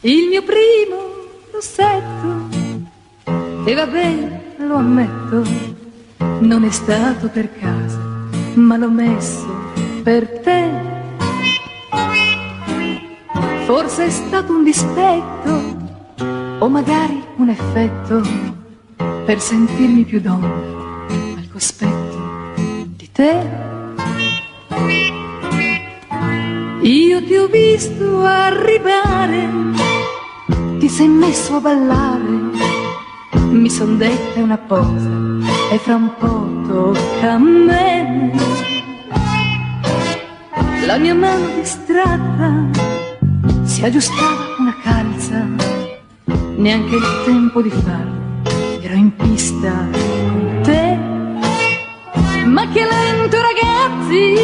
il mio primo rossetto, e va bene, lo ammetto, non è stato per caso, ma l'ho messo per te. Forse è stato un dispetto, o magari un effetto, per sentirmi più donna al cospetto di te. Io ti ho visto arrivare, ti sei messo a ballare, mi son detta una posa e fra un po' tocca a me. La mia mano distratta si aggiustava una calza, neanche il tempo di farlo, ero in pista con te. Ma che lento, ragazzi,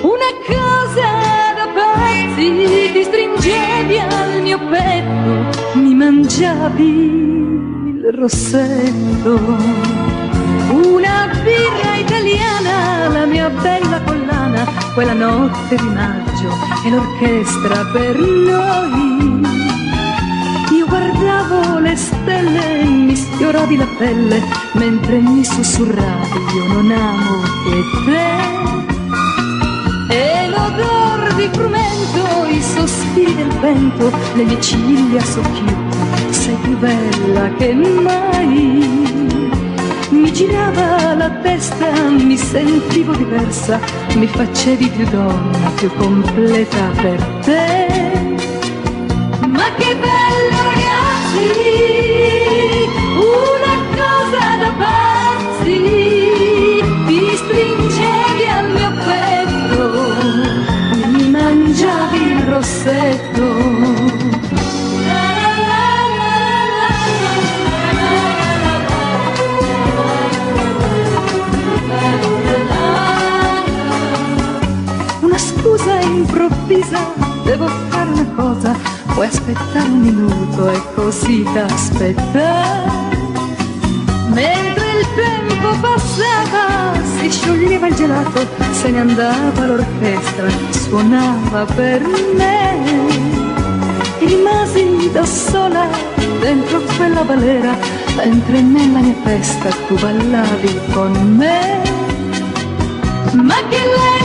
una cosa da pazzi, ti stringevi al mio petto, mi mangiavi il rossetto. Una birra italiana, la mia bella collana, quella notte di maggio e l'orchestra per noi. Io guardavo le stelle, mi sfioravi la pelle, mentre mi sussurravi io non amo che te. E l'odor di frumento, i sospiri del vento, le mie ciglia socchiuse, sei più bella che mai. Mi girava la testa, mi sentivo diversa, mi facevi più donna, più completa per te. Ma che bello, ragazzi, una cosa da pazzi, ti stringevi al mio petto, mi mangiavi il rossetto. Scusa improvvisa, devo fare una cosa, puoi aspettare un minuto e così t'aspettare. Mentre il tempo passava, si scioglieva il gelato, se ne andava l'orchestra, suonava per me. E rimasi da sola dentro quella balera, mentre nella mia testa tu ballavi con me. Ma che lei